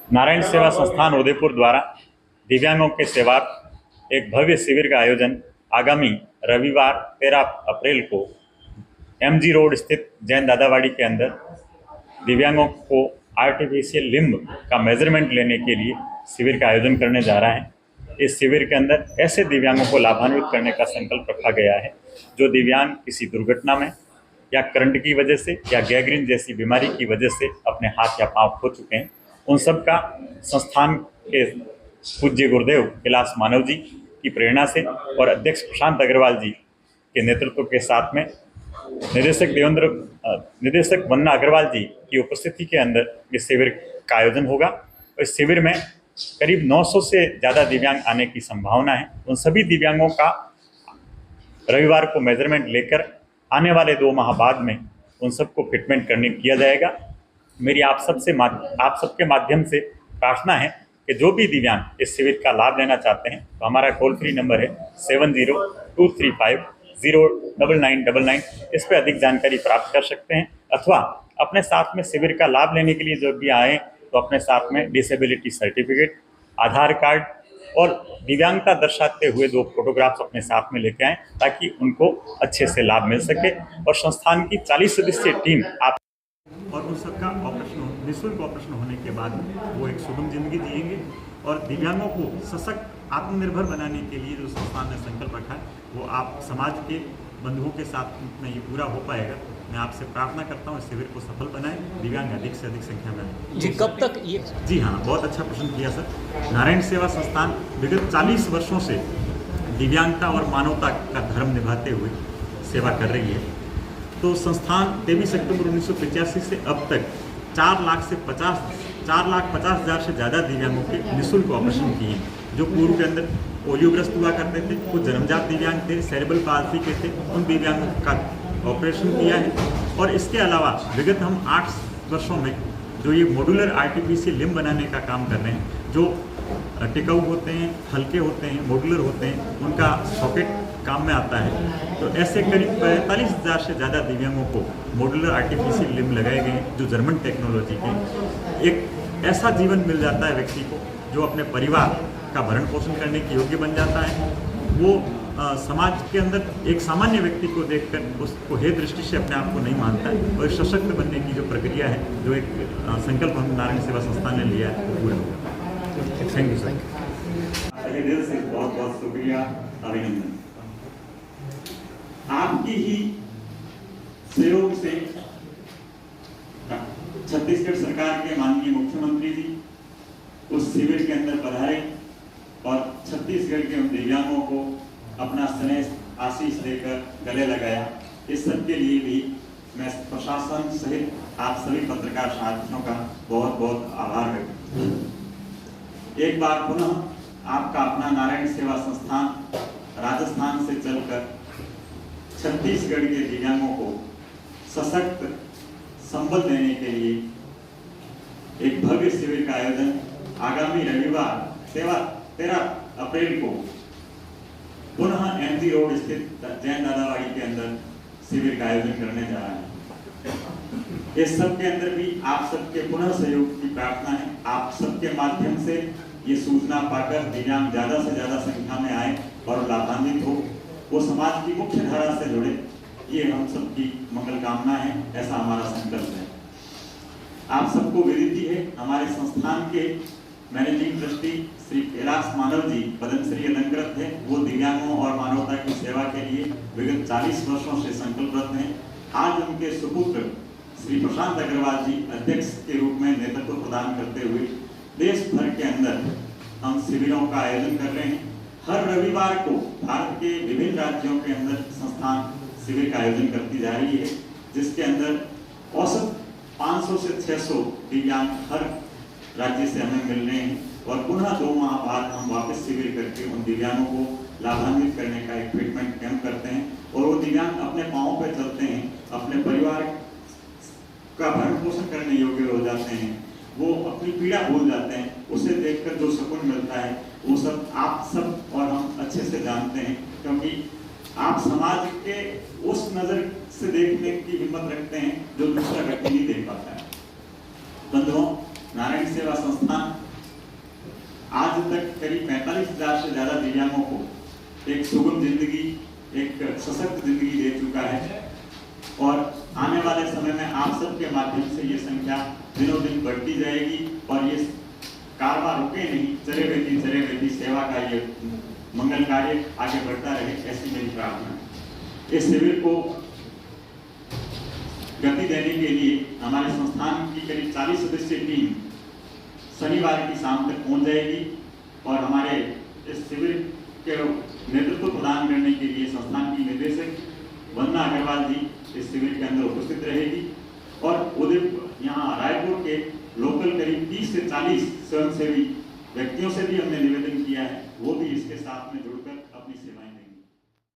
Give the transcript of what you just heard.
नारायण सेवा संस्थान उदयपुर द्वारा दिव्यांगों के सेवार्थ एक भव्य शिविर का आयोजन आगामी रविवार 13 अप्रैल को MG रोड स्थित जैन दादावाड़ी के अंदर दिव्यांगों को आर्टिफिशियल लिम्ब का मेजरमेंट लेने के लिए शिविर का आयोजन करने जा रहा है। इस शिविर के अंदर ऐसे दिव्यांगों को लाभान्वित करने का संकल्प रखा गया है जो दिव्यांग किसी दुर्घटना में या करंट की वजह से या गैंग्रीन जैसी बीमारी की वजह से अपने हाथ या पांव खो चुके हैं। उन सब का संस्थान के पूज्य गुरुदेव कैलाश मानव जी की प्रेरणा से और अध्यक्ष प्रशांत अग्रवाल जी के नेतृत्व के साथ में निदेशक वन्ना अग्रवाल जी की उपस्थिति के अंदर इस शिविर का आयोजन होगा। इस शिविर में करीब 900 से ज़्यादा दिव्यांग आने की संभावना है। उन सभी दिव्यांगों का रविवार को मेजरमेंट लेकर आने वाले 2 माह बाद में उन सबको फिटमेंट किया जाएगा। मेरी आप सबके माध्यम से प्रार्थना है कि जो भी दिव्यांग इस शिविर का लाभ लेना चाहते हैं तो हमारा टोल फ्री नंबर है 7023509999। इस पर अधिक जानकारी प्राप्त कर सकते हैं अथवा अपने साथ में शिविर का लाभ लेने के लिए जो भी आए तो अपने साथ में डिसेबिलिटी सर्टिफिकेट, आधार कार्ड और दिव्यांगता दर्शाते हुए 2 फोटोग्राफ्स अपने साथ में लेके आएं ताकि उनको अच्छे से लाभ मिल सके और संस्थान की 40 सदस्यीय टीम आप और उन सबका निःशुल्क ऑपरेशन होने के बाद वो एक सुगम जिंदगी जिएंगे और दिव्यांगों को सशक्त आत्मनिर्भर बनाने के लिए जो संस्थान ने संकल्प रखा है वो आप समाज के बंधुओं के साथ में ये पूरा हो पाएगा। मैं आपसे प्रार्थना करता हूँ इस शिविर को सफल बनाएं, दिव्यांग अधिक से अधिक संख्या में आए। जी कब तक ये? जी हाँ, बहुत अच्छा प्रश्न किया सर। नारायण सेवा संस्थान विगत 40 वर्षों से दिव्यांगता और मानवता का धर्म निभाते हुए सेवा कर रही है। तो संस्थान 23 अक्टूबर 1985 से अब तक 4,50,000 से ज़्यादा दिव्यांगों के निःशुल्क ऑपरेशन किए हैं। जो पूर्व के अंदर पोलियोग्रस्त हुआ करते थे, कुछ जन्मजात दिव्यांग थे, सेरेब्रल पाल्सी के थे, उन दिव्यांगों का ऑपरेशन किया है। और इसके अलावा विगत हम 8 वर्षों में जो ये मॉड्यूलर आर्टिफिशियल लिम्ब बनाने का काम कर रहे हैं, जो टिकाऊ होते हैं, हल्के होते हैं, मॉड्यूलर होते हैं, उनका सॉकेट काम में आता है। तो ऐसे करीब 45,000 से ज़्यादा दिव्यांगों को मॉड्यूलर आर्टिफिशियल लिम्ब लगाए गए हैं जो जर्मन टेक्नोलॉजी के। एक ऐसा जीवन मिल जाता है व्यक्ति को जो अपने परिवार का भरण पोषण करने के योग्य बन जाता है। वो समाज के अंदर एक सामान्य व्यक्ति को देखकर उसको हे दृष्टि से अपने आप को नहीं मानता है और सशक्त बनने की जो प्रक्रिया है, जो एक संकल्प हम नारायण सेवा संस्थान ने लिया है, वो पूरा होगा। Thank you sir. तहे दिल से बहुत बहुत शुक्रिया, अभिनंदन। आपकी ही सहयोग से छत्तीसगढ़ सरकार के माननीय मुख्यमंत्री जी उस शिविर के अंदर पधारे और छत्तीसगढ़ के उन दिव्यांगों को अपना स्नेह आशीष देकर गले लगाया। इस सब के लिए भी मैं प्रशासन सहित आप सभी पत्रकार साथियों का बहुत बहुत आभार व्यक्त करता हूं। एक बार पुनः आपका अपना नारायण सेवा संस्थान राजस्थान से चलकर छत्तीसगढ़ के दिव्यांगों को सशक्त संबल देने के लिए एक भव्य शिविर का आयोजन आगामी रविवार 13 अप्रैल को पुनः MG रोड स्थित जैन दादावाड़ी के अंदर शिविर का आयोजन करने जा रहा है। इस सब के अंदर भी आप सबके पुनः सहयोग की प्रार्थना है। आप सबके माध्यम से ये सूचना पाकर दिव्यांग ज्यादा से ज्यादा संख्या में आए और लाभान्वित हो, वो समाज की मुख्य धारा से जुड़े, ये हम सबकी मंगल कामना है, ऐसा हमारा संकल्प है। आप सबको विदित ही है, हमारे संस्थान के मैनेजिंग ट्रस्टी श्री कैलाश मानव जी पद्मश्री अलंकृत है। वो दिव्यांगों और मानवता की सेवा के लिए विगत 40 वर्षों से संकल्परत हैं। आज उनके सुपुत्र श्री प्रशांत अग्रवाल जी अध्यक्ष के रूप में नेतृत्व प्रदान करते हुए देश भर के अंदर हम शिविरों का आयोजन कर रहे हैं। हर रविवार को भारत के विभिन्न राज्यों के अंदर संस्थान शिविर का आयोजन करती जा रही है, जिसके अंदर औसत 500 से 600 दिव्यांग हर राज्य से हमें मिल रहे हैं और पुनः 2 माह बाद हम वापस शिविर करके उन दिव्यांगों को लाभान्वित करने का एक ट्रीटमेंट कैंप करते हैं और वो दिव्यांग अपने पांवों पर चलते हैं, अपने परिवार का भरण पोषण करने योग्य हो जाते हैं, वो अपनी पीड़ा भूल जाते हैं। उसे देखकर जो सुकून मिलता है वो सब आप सब और हम अच्छे से जानते हैं, क्योंकि आप समाज के उस नजर से देखने की हिम्मत रखते हैं जो दूसरा व्यक्ति नहीं देख पाता है। बंधुओं, नारायण सेवा संस्थान तक करीब 45,000 से ज़्यादा दिव्यांगों को एक सुगम जिंदगी, एक सशक्त जिंदगी दे चुका है और आने वाले समय में आप सबके माध्यम से ये संख्या दिनों दिन बढ़ती जाएगी और ये कारवां रुके नहीं, चरे बेटी सेवा का ये मंगल कार्य आगे बढ़ता रहे, ऐसी मेरी प्रार्थना है। इस शिविर को गति देने के लिए हमारे संस्थान की करीब 40 सदस्यीय टीम शनिवार की शाम तक पहुंच जाएगी और हमारे इस शिविर के नेतृत्व प्रदान करने के लिए संस्थान की निदेशक वंदना अग्रवाल जी इस शिविर के अंदर उपस्थित रहेगी और उदयपुर यहाँ रायपुर के लोकल करीब 30 से 40 स्वयंसेवी व्यक्तियों से भी हमने निवेदन किया है, वो भी इसके साथ में जुड़कर अपनी सेवाएं